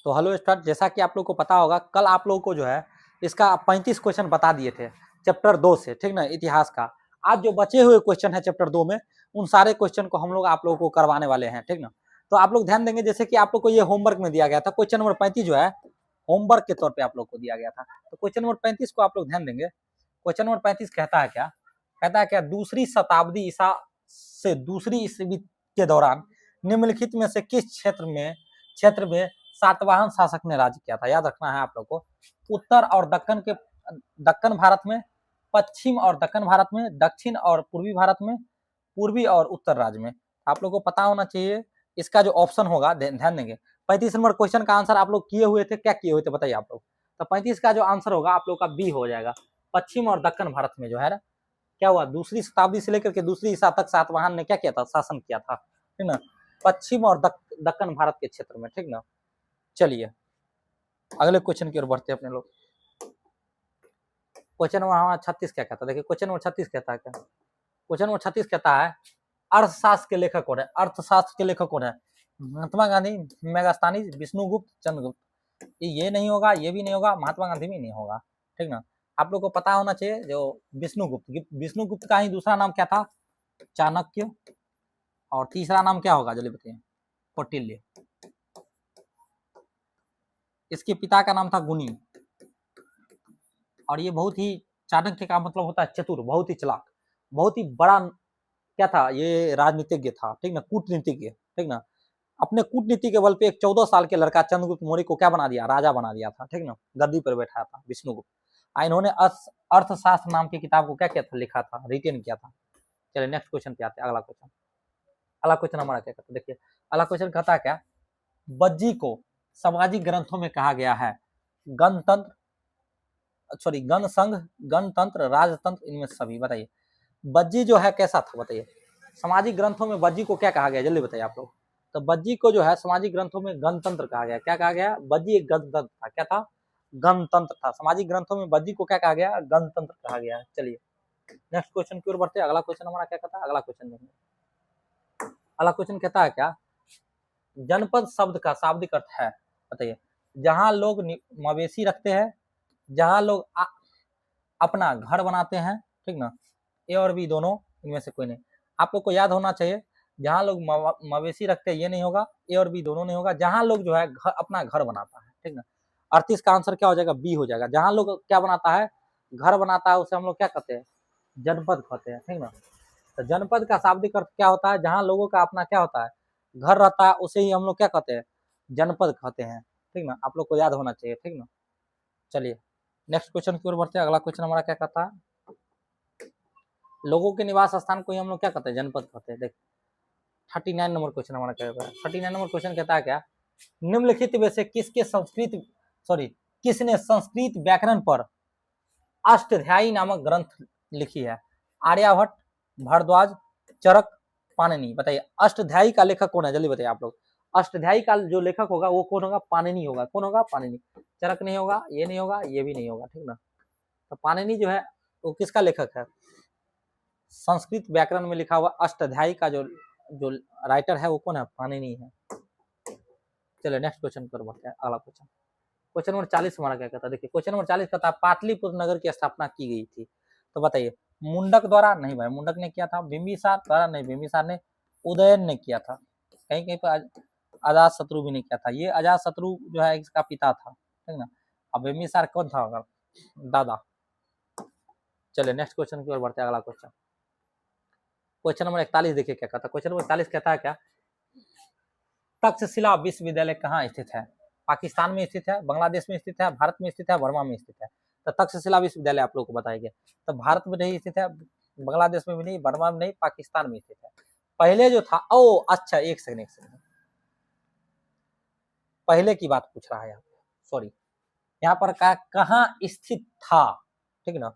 तो hello start, जैसा कि आप लोग को पता होगा कल आप लोगों को जो है इसका 35 क्वेश्चन बता दिए थे चैप्टर 2 से, ठीक ना, इतिहास का। आज जो बचे हुए क्वेश्चन है चैप्टर 2 में, उन सारे क्वेश्चन को हम लोग आप लोगों को करवाने वाले हैं, ठीक ना। तो आप लोग ध्यान देंगे, जैसे कि आप लोग को ये होमवर्क में दिया गया था, क्वेश्चन नंबर 35 जो है होमवर्क के तौर पे आप लोग को दिया गया था। तो क्वेश्चन नंबर 35 को आप लोग ध्यान देंगे। क्वेश्चन नंबर 35 कहता है क्या? कहता है क्या, दूसरी शताब्दी ईसा से दूसरी ईस्वी के दौरान निम्नलिखित में से किस क्षेत्र में सातवाहन शासक ने राज्य किया था? याद रखना है आप लोग को। उत्तर और दक्कन भारत में, पश्चिम और दक्कन भारत में, दक्षिण और पूर्वी भारत में, पूर्वी और उत्तर राज्य में। आप लोग को पता होना चाहिए इसका जो ऑप्शन होगा, ध्यान देंगे। 35 नंबर क्वेश्चन का आंसर आप लोग किए हुए थे, क्या किए हुए थे बताइए आप लोग। तो 35 का जो आंसर होगा आप लोग का बी हो जाएगा। पश्चिम और दक्कन भारत में जो है ना, क्या हुआ, दूसरी शताब्दी से लेकर के दूसरी ईसा तक सातवाहन ने क्या किया था? शासन किया था, ठीक ना, पश्चिम और दक्कन भारत के क्षेत्र में, ठीक ना। चलिए अगले क्वेश्चन की ओर बढ़ते हैं अपने लोग। क्वेश्चन नंबर 36 क्या कहता है? देखिए क्वेश्चन नंबर 36 कहता है क्या? क्वेश्चन नंबर 36 कहता है अर्थशास्त्र के लेखक कौन है? अर्थशास्त्र के लेखक कौन है? महात्मा गांधी, मेगास्थानी, विष्णुगुप्त, चंद्रगुप्त। ये नहीं होगा, ये भी नहीं होगा, महात्मा गांधी भी नहीं होगा, ठीक ना। आप लोग को पता होना चाहिए जो विष्णुगुप्त का ही दूसरा नाम क्या था? चाणक्य। और तीसरा नाम क्या होगा जल्दी बताइए? कौटिल्य। इसके पिता का नाम था गुनी। और ये बहुत ही, चाणक्य का मतलब होता है चतुर, बहुत ही चालाक, बहुत ही बड़ा क्या था, ये राजनीतिज्ञ था, ठीक ना, कूटनीतिज्ञ, ठीक ना। अपने कूटनीति के बल पे एक 14 साल के लड़का चंद्रगुप्त मौर्य को क्या बना दिया? राजा बना दिया था, ठीक ना, गद्दी पर बैठाया था विष्णुगुप्त। इन्होंने अर्थशास्त्र नाम की किताब को क्या किया था? लिखा था, रिटेन किया था। चलिए नेक्स्ट क्वेश्चन पे आते हैं। अगला क्वेश्चन हमारा क्या कहता है? देखिए अगला क्वेश्चन कहता है क्या, बज्जी को सामाजिक ग्रंथों में कहा गया है गण संघ, गणतंत्र, राजतंत्र, इनमें सभी। बताइए बज्जी जो है कैसा था? बताइए सामाजिक ग्रंथों में बज्जी को क्या कहा गया? जल्दी बताइए आप लोग। तो बज्जी को जो है सामाजिक ग्रंथों में गणतंत्र कहा गया। क्या कहा गया? बज्जी एक गणतंत्र था। क्या था? गणतंत्र था। सामाजिक ग्रंथों में बज्जी को क्या कहा गया? गणतंत्र कहा गया। चलिए नेक्स्ट क्वेश्चन की ओर बढ़ते हैं। अगला क्वेश्चन हमारा क्या कहता है? अगला क्वेश्चन देखेंगे। अगला क्वेश्चन कहता है क्या, जनपद शब्द का शाब्दिक अर्थ है? बताइए जहां लोग मवेशी रखते हैं, जहां लोग अपना घर बनाते हैं, ठीक ना। ए और बी दोनों इनमें से कोई नहीं। आप लोग को याद होना चाहिए, जहां लोग मवेशी रखते हैं ये नहीं होगा, ए और बी दोनों नहीं होगा। जहां लोग जो है अपना घर बनाता है, ठीक ना। 38 का आंसर क्या हो जाएगा? बी हो जाएगा। जहां लोग क्या बनाता है? घर बनाता है, उसे हम लोग क्या कहते हैं? जनपद कहते हैं, ठीक ना। तो जनपद का शाब्दिक अर्थ क्या होता है? जहां लोगों का अपना क्या होता है? घर रहता है, उसे ही हम लोग क्या कहते हैं? जनपद कहते हैं, ठीक ना। आप लोग को याद होना चाहिए, ठीक ना। चलिए नेक्स्ट क्वेश्चन की ओर बढ़ते हैं। अगला क्वेश्चन हमारा क्या कहता है? लोगों के निवास स्थान को ही हम लोग क्या कहते हैं? जनपद कहते हैं। देख 39 नंबर क्वेश्चन हमारा क्या कहता है? 39 नंबर क्वेश्चन कहता है क्या, निम्नलिखित में से किसने संस्कृत व्याकरण पर अष्टाध्यायी नामक ग्रंथ लिखी है? आर्यभट्ट, भारद्वाज, चरक, पाणिनि। बताइए अष्टाध्यायी का लेखक कौन है? जल्दी बताइए आप लोग। अष्टाध्यायी का जो लेखक होगा वो कौन होगा? पाणिनि होगा। कौन होगा? पाणिनि। चरक नहीं होगा, ये नहीं होगा, ये भी नहीं होगा, ठीक ना। तो पाणिनि जो है वो किसका लेखक है? संस्कृत व्याकरण में लिखा हुआ अष्टाध्यायी का जो राइटर है वो कौन है? पाणिनि है। चलिए नेक्स्ट क्वेश्चन पर बढ़ते हैं। अगला क्वेश्चन नंबर 40 हमारा क्या कहता है? देखिए क्वेश्चन नंबर 40 कहता है पाटलिपुत्र नगर की स्थापना की गई थी। तो बताइए मुंडक द्वारा? नहीं भाई, मुंडक ने किया था। बिंबिसार द्वारा? नहीं, बिंबिसार ने, उदयन ने किया था। कहीं कहीं पर अजात शत्रु भी नहीं किया था। ये अजात शत्रु जो है इसका पिता था, ठीक ना। अब बिंबिसार कौन था? अगर दादा। चलिए नेक्स्ट क्वेश्चन की ओर बढ़ते हैं। अगला क्वेश्चन नंबर 41 देखिए क्या कहता है? क्वेश्चन नंबर 41 कहता है क्या, तक्षशिला विश्वविद्यालय कहाँ स्थित है? पाकिस्तान में स्थित है, बांग्लादेश में स्थित है, भारत में स्थित है, बर्मा में स्थित है। तो तक्षशिला विश्वविद्यालय आप लोग को बताएंगे। तो भारत में नहीं स्थित है, बांग्लादेश में भी नहीं, बर्मा में नहीं, पाकिस्तान में स्थित है। पहले जो था, ओ अच्छा एक सेकंड, पहले की बात पूछ रहा है यहाँ, सॉरी। यहाँ पर कहाँ स्थित था, ठीक ना।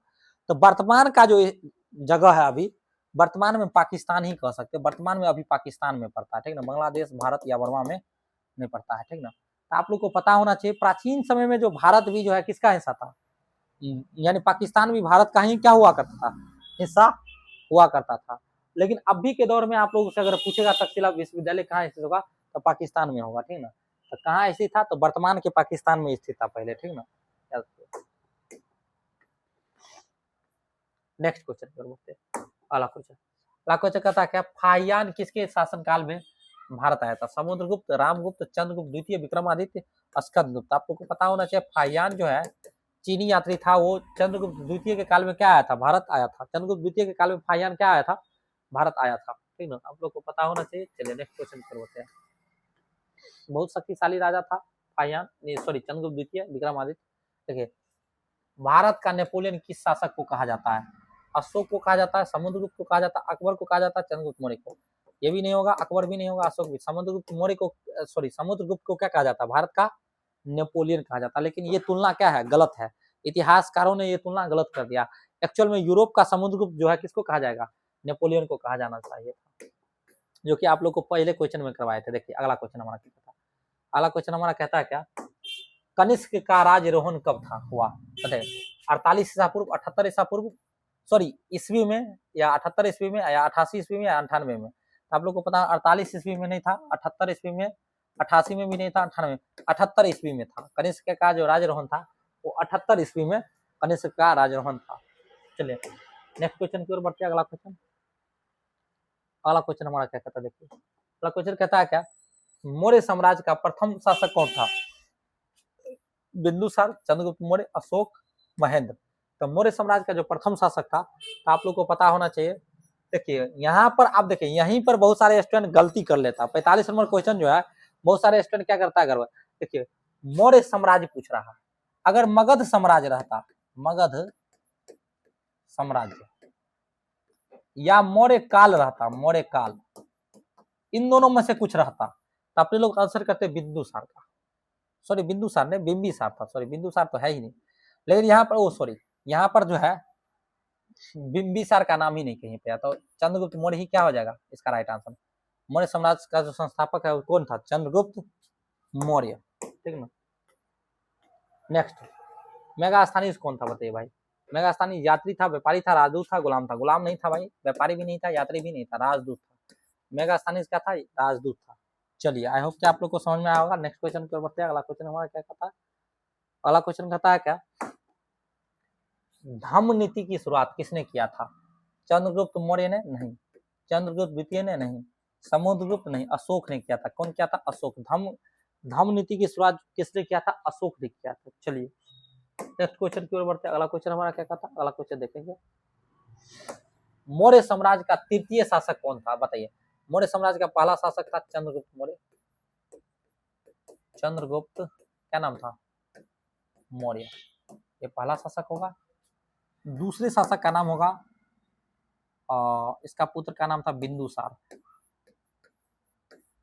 तो वर्तमान का जो जगह है अभी, वर्तमान में पाकिस्तान ही कह सकते, वर्तमान में अभी पाकिस्तान में पड़ता है, ठीक ना। बांग्लादेश, भारत या बर्मा में नहीं पड़ता है, ठीक ना। तो आप लोग को पता होना चाहिए प्राचीन समय में जो भारत भी जो है किसका हिस्सा था? यानी पाकिस्तान भी भारत का ही क्या हुआ करता था? हिस्सा हुआ करता था। लेकिन अभी के दौर में आप लोग से अगर पूछेगा तक्षशिला विश्वविद्यालय कहाँ स्थित होगा, तो पाकिस्तान में होगा, ठीक ना। तो कहाँ स्थित था, तो वर्तमान के पाकिस्तान में स्थित था पहले, ठीक ना। नेक्स्ट क्वेश्चन कर बोलते हैं, अगला क्वेश्चन कहता है क्या, फाहियान किसके शासनकाल में भारत आया था? समुद्रगुप्त, रामगुप्त, चंद्रगुप्त द्वितीय, विक्रमादित्य, स्कंदगुप्त। आप लोग को पता होना चाहिए फाहियान जो है चीनी यात्री था, वो चंद्रगुप्त द्वितीय के काल में क्या आया था, भारत आया था। चंद्रगुप्त द्वितीय के काल में फाहियान क्या आया था, भारत आया था, ठीक ना। आप लोग को पता होना चाहिए। चलिए नेक्स्ट क्वेश्चन करते हैं। बहुत शक्तिशाली राजा था फाहियान, सॉरी चंद्रगुप्त द्वितीय, विक्रमादित्य। देखिए, भारत का नेपोलियन किस शासक को कहा जाता है? अशोक को कहा जाता है, समुद्रगुप्त को कहा जाता है, अकबर को कहा जाता है, चंद्रगुप्त मौर्य को। ये भी नहीं होगा, अकबर भी नहीं होगा, अशोक भी। समुद्रगुप्त मौर्य को, सॉरी समुद्रगुप्त को क्या कहा जाता है, भारत का नेपोलियन कहा जाता है। लेकिन ये तुलना क्या है, गलत है। इतिहासकारों ने ये तुलना गलत कर दिया। एक्चुअल में यूरोप का समुद्रगुप्त जो है किसको कहा जाएगा, नेपोलियन को कहा जाना चाहिए, जो कि आप लोग को पहले क्वेश्चन में करवाए थे। देखिए अगला क्वेश्चन हमारा क्या कहता है, अगला क्वेश्चन हमारा कहता है क्या, कनिष्क का राजरोहण कब था हुआ? बताइए, 48 ईसा पूर्व, 78 ईसा पूर्व, सॉरी ईस्वी में, या 78 ईस्वी में, या 88 ईस्वी में, या 98 में। तो आप लोग को पता है 48 ईस्वी में नहीं था, 78 ईस्वी में, 88 में भी नहीं था, 98 में, 78 ईस्वी में था। कनिष्क का जो राजरोहण था वो 78 ईस्वी में कनिष्क का राजरोहण था। चलिए नेक्स्ट क्वेश्चन की ओर बढ़ते हैं। अगला क्वेश्चन हमारा क्या कहता है, देखिए अगला क्वेश्चन कहता है क्या, मौर्य साम्राज्य का प्रथम शासक कौन था? बिंदुसार, चंद्रगुप्त मौर्य, अशोक, महेंद्र। तो मौर्य साम्राज्य का जो प्रथम शासक था, तो आप लोग को पता होना चाहिए। देखिए यहाँ पर आप देखिए, यहीं पर बहुत सारे स्टूडेंट गलती कर लेता। 45 नंबर क्वेश्चन जो है, बहुत सारे स्टूडेंट क्या करता है, अगर देखिए मौर्य साम्राज्य पूछ रहा है, अगर मगध साम्राज्य रहता, मगध साम्राज्य, या मौर्य काल रहता, मौर्य काल, इन दोनों में से कुछ रहता, तो अपने लोग आंसर करते बिंदुसार का। सॉरी बिंदुसार ने, बिंबिसार था, सॉरी बिंदुसार तो है ही नहीं। लेकिन यहाँ पर, ओ सॉरी, यहाँ पर जो है बिंबिसार का नाम ही नहीं कहीं पे, तो चंद्रगुप्त मौर्य ही क्या हो जाएगा इसका राइट आंसर। मौर्य साम्राज्य का जो संस्थापक है वो कौन था, चंद्रगुप्त मौर्य, ठीक ना। नेक्स्ट, मेगास्थानीज कौन था, बताइए भाई। मेगास्थानी यात्री था, व्यापारी था, राजदूत था, गुलाम था? गुलाम नहीं था भाई, व्यापारी भी नहीं था, यात्री भी नहीं था, राजदूत था। मेगास्थानीज क्या था, राजदूत था। चलिए आई होप कि आप लोग को समझ में आया होगा। नेक्स्ट क्वेश्चन की ओर बढ़ते हैं। अगला क्वेश्चन हमारा क्या कहता है, अगला क्वेश्चन कहता है क्या, धम्म नीति की शुरुआत किसने किया था? चंद्रगुप्त मौर्य ने? नहीं। चंद्रगुप्त द्वितीय ने? नहीं। समुद्रगुप्त? नहीं। अशोक ने किया था। कौन किया था? अशोक। धम्म नीति की शुरुआत किसने किया था? अशोक ने किया था। चलिए नेक्स्ट क्वेश्चन की ओर बढ़ते हैं। अगला क्वेश्चन हमारा क्या कहता है, अगला क्वेश्चन देखेंगे। मौर्य साम्राज्य का तृतीय शासक कौन था, बताइए। मौर्य साम्राज्य का पहला शासक था चंद्रगुप्त मौर्य, चंद्रगुप्त क्या नाम था, मौर्य, ये पहला शासक होगा। दूसरे शासक का नाम होगा, इसका पुत्र का नाम था बिंदुसार,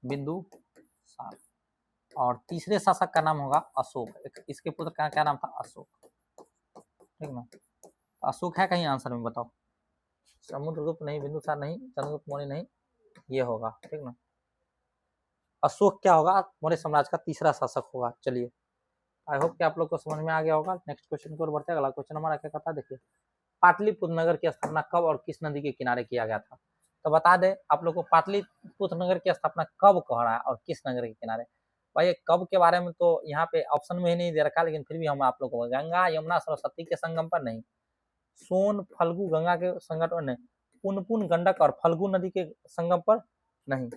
बिंदुसार। और तीसरे शासक का नाम होगा अशोक, इसके पुत्र का क्या नाम था, अशोक, ठीक ना। अशोक है कहीं आंसर में, बताओ। समुद्रगुप्त नहीं, बिंदुसार नहीं, चंद्रगुप्त मौर्य नहीं, ये होगा, ठीक ना। अशोक क्या होगा, मौर्य साम्राज्य का तीसरा शासक होगा। चलिए आई होप कि आप लोग को समझ में आ गया होगा। नेक्स्ट क्वेश्चन की ओर बढ़ते हैं। अगला क्वेश्चन हमारा क्या कहता है, देखिए पाटलिपुत्र नगर की स्थापना कब और किस नदी के किनारे किया गया था? तो बता दें आप लोग को, पाटलिपुत्र नगर की स्थापना कब कह रहा है और किस नगर के किनारे। भाई कब के बारे में तो यहाँ पे ऑप्शन में ही नहीं दे रखा, लेकिन फिर भी हम आप लोग को, गंगा यमुना सरस्वती के संगम पर नहीं, सोन फल्गु गंगा के संगम पर नहीं, पुनपुन गंडक और फल्गु नदी के संगम पर नहीं,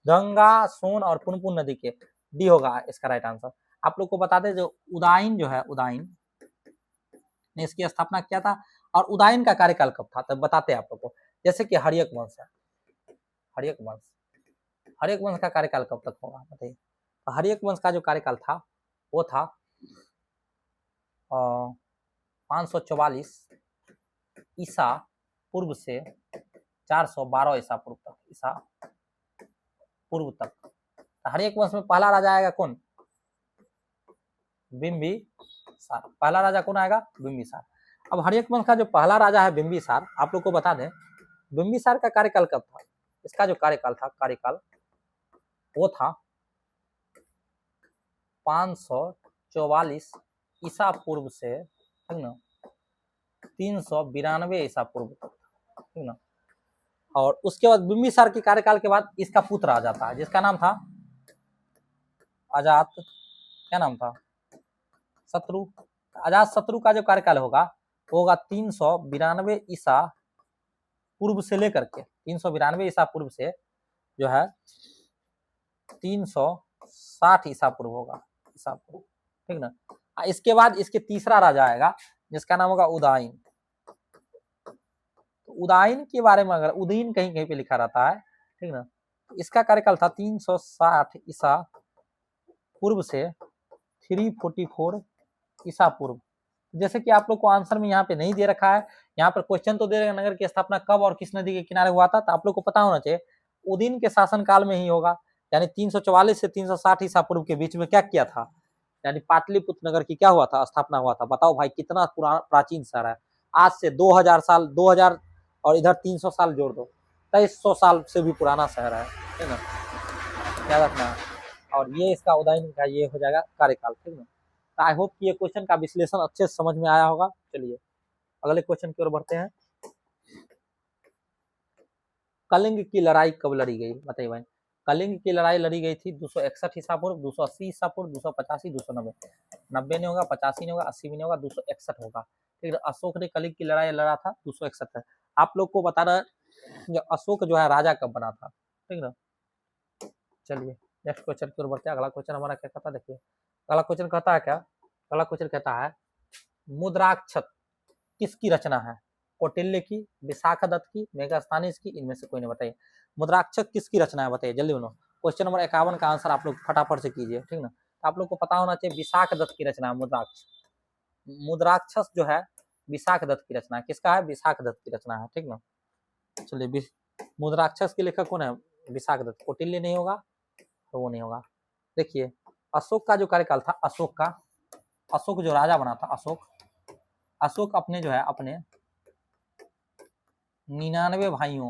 गंगा सोन और पुनपुन नदी के, डी होगा इसका राइट आंसर। आप लोग को बता दें, जो उदाइन जो है, उदाइन ने इसकी स्थापना किया था। और उदाइन का कार्यकाल कब था, तब बताते हैं आप लोग को। जैसे कि हर्यक वंश है, हर्यक वंश का कार्यकाल कब तक होगा, बताइए। तो हर्यक वंश का जो कार्यकाल था वो था 544 ईसा पूर्व से 412 ईसा पूर्व तक, ईसा पूर्व तक। हर्यक वंश में पहला राजा आएगा कौन, बिंबिसार। पहला राजा कौन आएगा, बिंबिसार। अब हर्यक वंश का जो पहला राजा है बिंबिसार, आप लोग को बता दें बिंबिसार का कार्यकाल कब था। इसका जो कार्यकाल वो था 544 ईसा पूर्व से, ठीक ना, 392 ईसा पूर्व तक, ठीक ना। और उसके बाद बिंबिसार के कार्यकाल के बाद इसका पुत्र आ जाता है, जिसका नाम था अजात, क्या नाम था, शत्रु, अजात शत्रु का जो कार्यकाल होगा वो होगा 392 ईसा पूर्व से लेकर के 392 ईसा पूर्व से जो है 360 ईसा पूर्व होगा, ईसा पूर्व, ठीक ना। इसके बाद इसके तीसरा राजा आएगा जिसका नाम होगा उदयन। तो उदयन के बारे में अगर उदयन कहीं कहीं पे लिखा रहता है, ठीक ना, इसका कार्यकाल था 360 ईसा पूर्व से 344 ईसा पूर्व। जैसे कि आप लोग को आंसर में यहाँ पे नहीं दे रखा है, यहाँ पर क्वेश्चन तो दे रहे नगर की स्थापना कब और किस नदी के किनारे हुआ था, तो आप लोग को पता होना चाहिए उदयन के शासन काल में ही होगा, यानी 344 से 360 ईसा पूर्व के बीच में क्या किया था, यानी पाटलिपुत्र नगर की क्या हुआ था, स्थापना हुआ था। बताओ भाई कितना पुराना प्राचीन शहर है, आज से 2000 साल, 2000 और इधर 300 साल जोड़ दो, 2300 साल से भी पुराना शहर है ना, क्या रखना है। और ये इसका उदयन का ये हो जाएगा कार्यकाल, ठीक ना। आई होप कि ये क्वेश्चन का विश्लेषण अच्छे से समझ में आया होगा। चलिए अगले क्वेश्चन की ओर बढ़ते हैं। कलिंग की लड़ाई कब लड़ी गई, बताइए भाई। कलिंग की लड़ाई लड़ी गई थी 261 ईसा पूर्व, 280 ईसा पूर्व, 285, 290, 90 नहीं होगा, 85 नहीं होगा, 80 भी नहीं होगा, 261 होगा, ठीक है। अशोक ने कलिंग की लड़ाई लड़ा था 261 है। आप लोग को बताना है जो अशोक जो है राजा कब बना था, ठीक ना। चलिए नेक्स्ट क्वेश्चन की ओर बढ़ते हैं। अगला क्वेश्चन हमारा क्या कहता है, देखिए अगला क्वेश्चन कहता है क्या, अगला क्वेश्चन कहता है मुद्राक्षत किसकी रचना है, कौटिल्य की, विशाखदत्त की, मेगास्थनीज की, इनमें से कोई नहीं। बताइए मुद्राक्षक किसकी रचना है, बताइए जल्दी बोलो। क्वेश्चन नंबर 51 का आंसर आप लोग फटाफट से कीजिए, ठीक ना। आप लोग को पता होना चाहिए विशाखदत्त की रचना है मुद्राक्ष, मुद्राक्षस जो है विशाखदत्त की रचना है, किसका है, विशाखदत्त की रचना है, ठीक ना। चलिए मुद्राक्षस के लेखक कौन है, विशाखदत्त, कौटिल्य नहीं होगा तो वो नहीं होगा। देखिए अशोक का जो कार्यकाल था, अशोक का, अशोक जो राजा बना था, अशोक अपने जो है अपने 99 भाइयों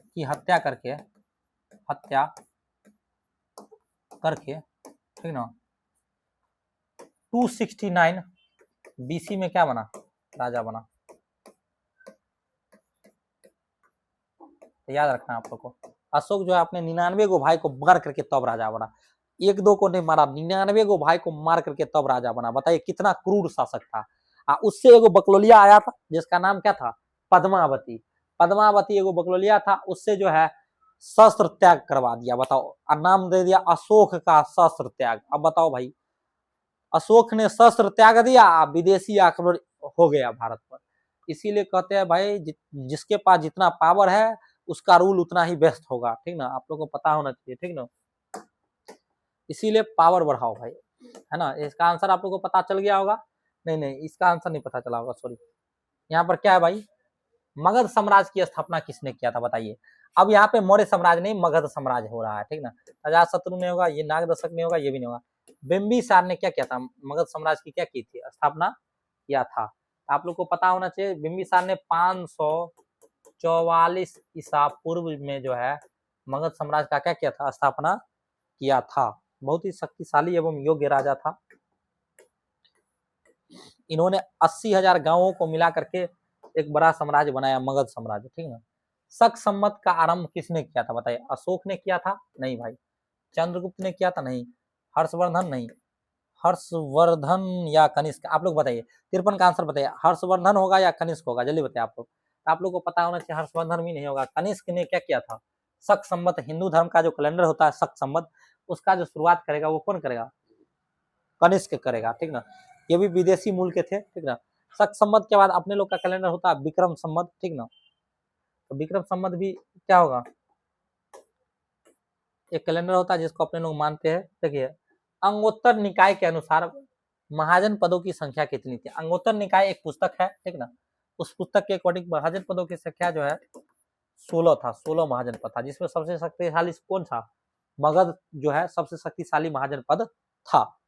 की हत्या करके ठीक ना 269 बीसी में क्या बना, राजा बना। तो याद रखना आप लोग को, अशोक जो है अपने 99 गो भाई को मार करके तब राजा बना, एक दो को नहीं मारा, 99 गो भाई को मार करके तब राजा बना। बताइए कितना क्रूर शासक था। उससे एगो बकलोलिया आया था जिसका नाम क्या था, पद्मावती, पद्मावती एगो बकलोलिया था, उससे जो है शस्त्र त्याग करवा दिया। बताओ, और नाम दे दिया अशोक का शस्त्र त्याग। अब बताओ भाई, अशोक ने शस्त्र त्याग दिया, विदेशी आक्रमण हो गया भारत पर। इसीलिए कहते हैं भाई जिसके पास जितना पावर है उसका रूल उतना ही बेस्ट होगा, ठीक ना। आप लोग को पता होना चाहिए, ठीक ना। इसीलिए पावर बढ़ाओ भाई, है ना। इसका आंसर आप लोग को पता चल गया होगा, नहीं इसका आंसर नहीं पता चला होगा, सॉरी। यहाँ पर क्या है भाई, मगध साम्राज्य की स्थापना किसने किया था, बताइए। अब यहाँ पे मौर्य साम्राज्य नहीं मगध साम्राज्य हो रहा है, ठीक ना। अजातशत्रु नहीं होगा, ये नागदशक नहीं होगा, ये भी नहीं होगा। बिंबिसार ने क्या किया था, मगध साम्राज्य की क्या की थी, स्थापना किया था। आप लोग को पता होना चाहिए बिंबिसार ने 544 ईसा पूर्व में जो है मगध साम्राज्य का क्या किया था, स्थापना किया था। बहुत ही शक्तिशाली एवं योग्य राजा था। इन्होंने 80,000 गांवों को मिला करके एक बड़ा साम्राज्य बनाया, मगध साम्राज्य, ठीक ना। शक संवत का आरंभ किसने किया था, बताइए। अशोक ने किया था, नहीं भाई। चंद्रगुप्त ने किया था, नहीं। हर्षवर्धन, नहीं। हर्षवर्धन या कनिष्क, आप लोग बताइए। 53 का आंसर बताइए, हर्षवर्धन होगा या कनिष्क होगा, जल्दी बताइए आप लोग। आप लोग को पता होना चाहिए हर्षवर्धन भी नहीं होगा। कनिष्क ने क्या किया था, शक संवत, हिंदू धर्म का जो कैलेंडर होता है शक संवत, उसका जो शुरुआत करेगा वो कौन करेगा, कनिष्क करेगा, ठीक ना। ये भी विदेशी मूल के थे, ठीक ना। शक संवत के बाद अपने लोग का कैलेंडर होता है विक्रम संवत, ठीक ना। तो विक्रम संवत भी क्या होगा, एक कैलेंडर होता है जिसको अपने लोग मानते हैं। देखिए अंगोत्तर निकाय के अनुसार महाजन पदों की संख्या कितनी थी। अंगोत्तर निकाय एक पुस्तक है, ठीक ना। उस पुस्तक के अकॉर्डिंग महाजन पदों की संख्या जो है 16 था, 16 महाजन पद था, जिसमें सबसे शक्तिशाली कौन था, मगध जो है सबसे शक्तिशाली महाजन पद था।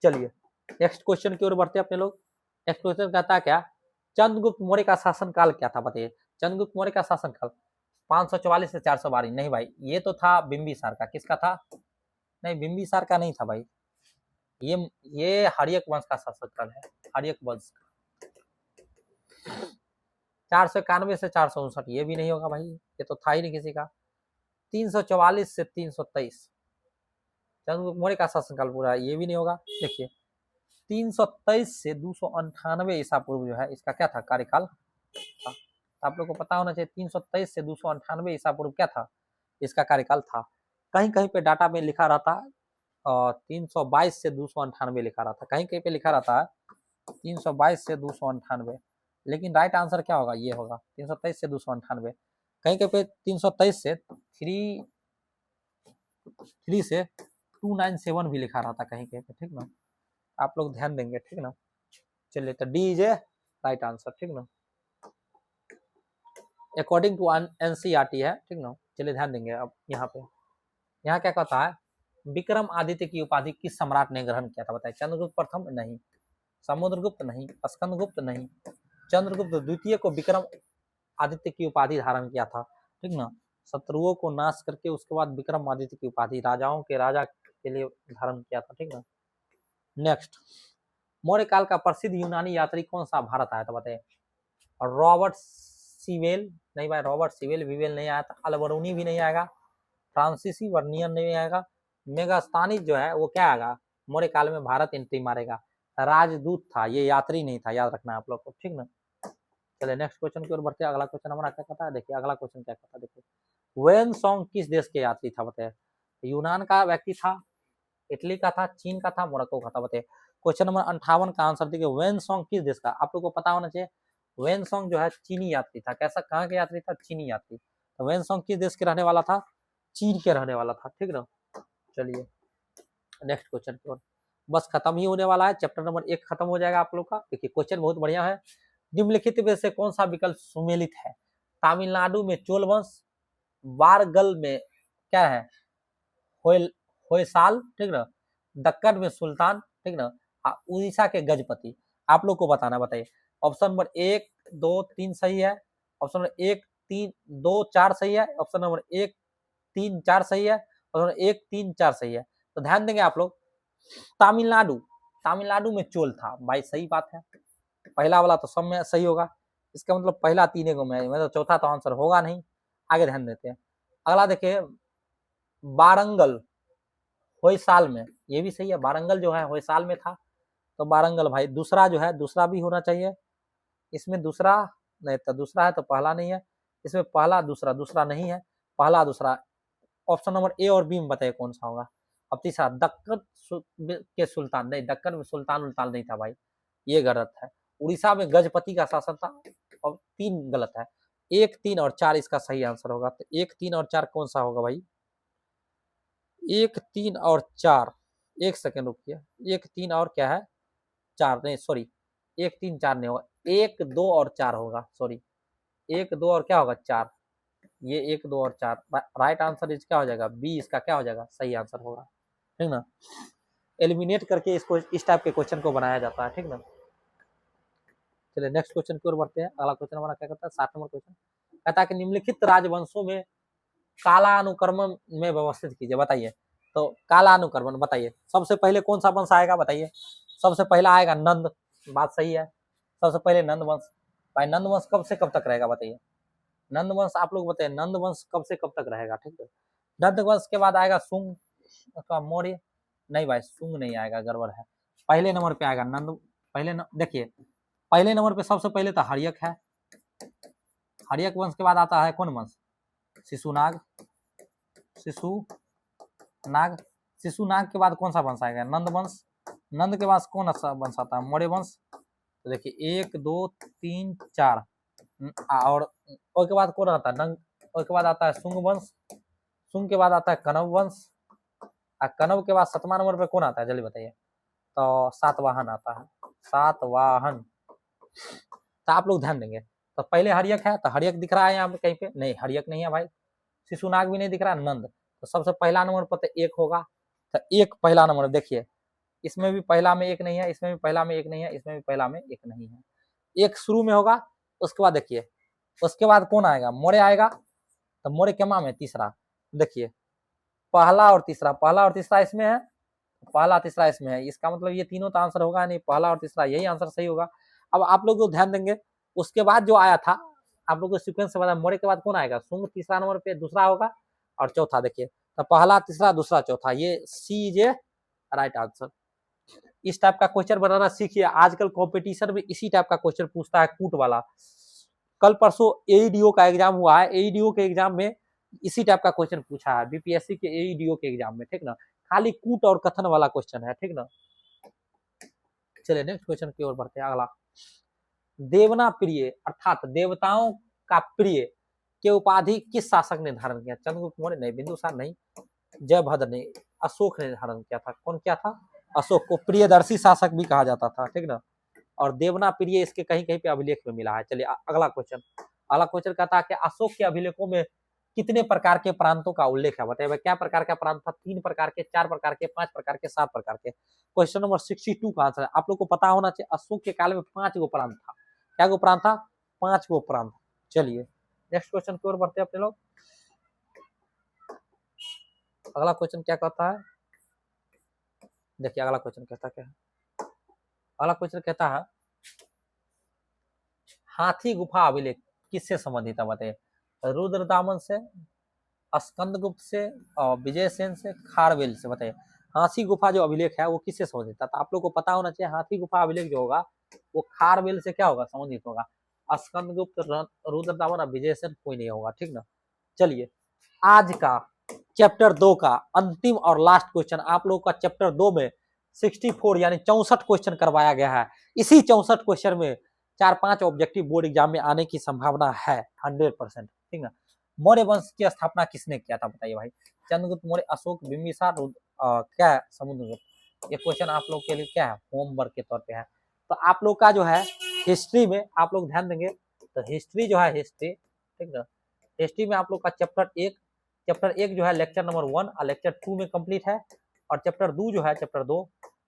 चलिए नेक्स्ट क्वेश्चन की ओर बढ़ते हैं अपने लोग। नेक्स्ट क्वेश्चन कहता है क्या, चंद्रगुप्त मौर्य का शासन काल क्या था, बताइए। चंद्रगुप्त मौर्य का शासन काल 544 से 412, नहीं भाई ये तो था बिंबिसार का, किसका था, नहीं बिंबिसार का नहीं था भाई, ये हर्यक वंश का शासक काल है, हर्यक वंश। 491 से 459, ये भी नहीं होगा भाई, ये तो था ही नहीं किसी का। 344 से 323 चंद्रगुप्त मौर्य का शासनकाल पूरा है, ये भी नहीं होगा। देखिए 323 से 298 ईसा पूर्व जो है इसका क्या था, कार्यकाल था। आप लोग को पता होना चाहिए 323 से 298 ईसा पूर्व क्या था, इसका कार्यकाल था। कहीं कहीं पे डाटा में लिखा रहता है 322 से 298 लिखा रहता है, कहीं कहीं पे लिखा रहता है 322 से 298, लेकिन राइट आंसर क्या होगा, ये होगा 323 से 298। कहीं कहीं पे 323 से 3 से 297 भी लिखा रहता कहीं कहीं पे, ठीक ना। आप लोग ध्यान देंगे, ठीक ना। चलिए तो D is a right answer, ठीक ना, अकॉर्डिंग टू एनसीईआरटी है, ठीक ना। चलिए ध्यान देंगे। अब यहाँ पे यहाँ क्या कहता है, विक्रम आदित्य की उपाधि किस सम्राट ने ग्रहण किया था, बताइए। चंद्रगुप्त प्रथम नहीं, समुद्रगुप्त नहीं, स्कंदगुप्त नहीं, चंद्रगुप्त द्वितीय को विक्रम आदित्य की उपाधि धारण किया था, ठीक ना। शत्रुओं को नाश करके उसके बाद विक्रम आदित्य की उपाधि राजाओं के राजा के लिए धारण किया था, ठीक ना। नेक्स्ट, मौर्य काल का प्रसिद्ध यूनानी यात्री कौन सा भारत आया था, बताइए। रॉबर्ट सीवेल नहीं भाई, रॉबर्ट सीवेल विवेल नहीं आया था, अलबरूनी भी नहीं आएगा, फ्रांसीसी वर्नियर नहीं आएगा, मेगास्तानिस जो है वो क्या आएगा, मौर्य काल में भारत एंट्री मारेगा, राजदूत था, ये यात्री नहीं था, याद रखना है आप लोग को, ठीक ना। चलिए नेक्स्ट क्वेश्चन की ओर बढ़ते हैं। अगला क्वेश्चन हमारा क्या कहता है, देखिए अगला क्वेश्चन क्या कहता है, देखिए वेन सॉन्ग किस देश के यात्री था, बताइए। यूनान का व्यक्ति था, इटली का था, चीन का था, मोरक्को का था, बताइए। क्वेश्चन नंबर 58 का आंसर देखिए, वेन सॉन्ग किस देश का, आप लोग को पता होना चाहिए। वेन सॉन्ग जो है चीनी यात्री था, कैसा, कहाँ के यात्री था, चीनी यात्री। तो वेन सॉन्ग किस देश के रहने वाला था, चीन के रहने वाला था, ठीक ना। चलिए नेक्स्ट क्वेश्चन की ओर, बस खत्म ही होने वाला है, चैप्टर नंबर 1 खत्म हो जाएगा आप लोग का। देखिए क्वेश्चन बहुत बढ़िया है, निम्नलिखित में से कौन सा विकल्प सुमेलित है, तमिलनाडु में चोल वंश, वारगल में क्या है, होयसाल, ठीक ना, दक्कन में सुल्तान, ठीक ना, उड़ीसा के गजपति। आप लोग को बताना, बताइए। ऑप्शन नंबर 1 2 3 सही है, ऑप्शन नंबर 1 3 2 4 सही है, ऑप्शन नंबर 1 3 4 सही है, ऑप्शन नंबर 1 3 4 सही है। तो ध्यान देंगे आप लोग, तमिलनाडु, तमिलनाडु में चोल था भाई, सही बात है, पहला वाला तो सब में सही होगा, इसका मतलब पहला तीन को में, मतलब चौथा तो आंसर होगा नहीं। आगे ध्यान देते हैं, अगला देखिए, वारंगल होयसाल में, ये भी सही है, वारंगल जो है होयसाल में था, तो वारंगल भाई दूसरा जो है, दूसरा भी होना चाहिए, इसमें दूसरा नहीं तो दूसरा है तो पहला नहीं है, इसमें पहला दूसरा, दूसरा नहीं है, पहला दूसरा। ऑप्शन नंबर ए और बी में बताइए कौन सा होगा। अब तीसरा, दक्कन के सुल्तान नहीं, दक्कन में सुल्तान उल्तान नहीं था भाई, ये गलत है। उड़ीसा में गजपति का शासन था, और 3 गलत है, 1 3 और 4 इसका सही आंसर होगा। तो 1 3 और 4 कौन सा होगा भाई, 1 3 और 4, एक सेकेंड रुकिए, 1 3 और क्या है, 4 नहीं, सॉरी 1 3 4 नहीं होगा, 1 2 और 4 होगा, सॉरी 1 2 और क्या होगा 4, ये 1 2 और 4 राइट आंसर इस क्या हो जाएगा, बी इसका क्या हो जाएगा, सही आंसर होगा, ठीक ना। एलिमिनेट करके इसको इस टाइप के क्वेश्चन को बनाया जाता है, ठीक ना। चलिए नेक्स्ट क्वेश्चन की ओर बढ़ते हैं। अगला क्वेश्चन हमारा क्या कहता है, 7 नंबर क्वेश्चन कहता है कि निम्नलिखित राजवंशों में काला अनुक्रम में व्यवस्थित कीजिए, बताइए। तो काला अनुक्रमण बताइए, सबसे पहले कौन सा वंश आएगा, बताइए। सबसे पहला आएगा नंद, बात सही है, सबसे पहले नंद वंश। भाई नंद वंश कब से कब तक रहेगा, बताइए। नंद वंश आप लोग बताइए, नंद वंश कब से कब तक रहेगा, ठीक है। नंद वंश के बाद आएगा सुंग अथवा मौर्य, नहीं भाई सुंग नहीं आएगा, गड़बड़ है। पहले नंबर पे आएगा नंद, पहले देखिए पहले नंबर पे सबसे पहले तो हर्यक है, हर्यक वंश के बाद आता है कौन वंश, शिशुनाग, शिशुनाग, शिशुनाग के बाद कौन सा वंश आएगा, नंद वंश। नंद के बाद कौन सा वंश आता है, मौर्य वंश। तो देखिए 1 2 3 4, और उसके बाद कौन आता है नंग, उसके बाद आता है सुंग वंश, सुंग के बाद आता है कनव वंश, और कनव के बाद 7वां नंबर पे कौन आता है, जल्दी बताइए। तो सातवाहन आता है, सातवाहन। तो आप लोग ध्यान देंगे, तो पहले हर्यक है, तो हर्यक दिख रहा है यहाँ पे कहीं पे, नहीं हर्यक नहीं है भाई, शिशुनाग भी नहीं दिख रहा, नंद। तो सबसे पहला नंबर पर तो 1 होगा, तो 1 पहला नंबर, देखिए इसमें भी पहला में 1 नहीं है, इसमें भी पहला में 1 नहीं है, इसमें भी पहला में 1 नहीं है, 1 शुरू में होगा। उसके बाद देखिए, उसके बाद कौन आएगा, मौर्य आएगा, तो मौर्य के माँ में तीसरा, देखिए पहला और तीसरा, पहला और तीसरा इसमें है, पहला तीसरा इसमें है, इसका मतलब ये तीनों तो आंसर होगा नहीं, पहला और तीसरा यही आंसर सही होगा। अब आप लोग ध्यान देंगे, उसके बाद जो आया था आप लोग को सीक्वेंस से पता, मौर्य के बाद कौन आएगा, सुंग तीसरा नंबर पे दूसरा होगा, और चौथा देखिए, तो पहला, तीसरा, दूसरा, चौथा, ये सी इज ए राइट आंसर। इस टाइप का क्वेश्चन बनाना सीखिए, आजकल कंपटीशन में इसी टाइप का क्वेश्चन पूछता है, कूट वाला। कल परसों एईडीओ का एग्जाम हुआ है, एईडीओ के एग्जाम में इसी टाइप का क्वेश्चन पूछा है, बीपीएससी के एईडीओ के एग्जाम में, ठीक ना, खाली कूट और कथन वाला क्वेश्चन है, ठीक ना। चलिए नेक्स्ट क्वेश्चन की ओर बढ़ते हैं। अगला, देवना प्रिय अर्थात देवताओं का प्रिय के उपाधि किस शासक ने धारण किया? चंद्रगुप्त मौर्य नहीं, बिंदुसार नहीं, जयभद्र नहीं, अशोक ने धारण किया था। कौन क्या था? अशोक को प्रियदर्शी शासक भी कहा जाता था, ठीक ना। और देवना प्रिय इसके कहीं कहीं पे अभिलेख में मिला है। चलिए अगला क्वेश्चन, अगला क्वेश्चन कहता है कि अशोक के अभिलेखों में कितने प्रकार के प्रांतों का उल्लेख है? बताइए क्या प्रकार का प्रांत था? 3 प्रकार के, 4 प्रकार के, 5 प्रकार के, 7 प्रकार के। क्वेश्चन नंबर 62 का आंसर है। आप लोग को पता होना चाहिए अशोक के काल में 5 गो प्रांत था। क्या गो प्रांत था? 5 गो प्रांत। चलिए नेक्स्ट क्वेश्चन की ओर बढ़ते हैं अपने लोग। अगला क्वेश्चन क्या कहता है? देखिए अगला क्वेश्चन कहता क्या है? अगला क्वेश्चन कहता है हाथी गुफा अभिलेख किससे संबंधित है? बताइए, रुद्रदामन से, स्कंदगुप्त से, और विजयसेन से, खारवेल से। बताइए हाथी गुफा जो अभिलेख है वो किससे संबंधित था? तो आप लोग को पता होना चाहिए हाथी गुफा अभिलेख जो होगा वो खारवेल से क्या होगा? संबंधित होगा। स्कंदगुप्त, रुद्रदामन और विजयसेन कोई नहीं होगा, ठीक ना। चलिए आज का चैप्टर 2 का अंतिम और लास्ट क्वेश्चन, आप लोग का चैप्टर 2 में 64 यानी 64 क्वेश्चन करवाया गया है। इसी 64 क्वेश्चन में 4-5 ऑब्जेक्टिव बोर्ड एग्जाम में आने की संभावना है 100%, ठीक ना। मौर्य वंश की स्थापना किसने किया था? बताइए भाई। चंद्रगुप्त मौर्य, अशोक, बिंबिसार, क्या है? समुद्रगुप्त। ये क्वेश्चन आप लोग के लिए क्या है? होमवर्क के तौर पे है। तो आप लोग का जो है हिस्ट्री में आप लोग ध्यान देंगे तो हिस्ट्री जो है, हिस्ट्री, ठीक ना, हिस्ट्री में आप लोग का चैप्टर 1 जो है लेक्चर नंबर 1 और लेक्चर 2 में कंप्लीट है। और चैप्टर 2 जो है, चैप्टर 2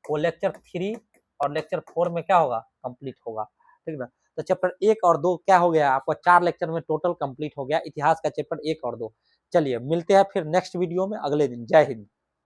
वो लेक्चर 3 और लेक्चर 4 में क्या होगा? कंप्लीट होगा, ठीक ना। तो चैप्टर 1 और 2 क्या हो गया? आपका 4 लेक्चर में टोटल कंप्लीट हो गया इतिहास का चैप्टर 1 और 2। चलिए मिलते हैं फिर नेक्स्ट वीडियो में अगले दिन। जय हिंद।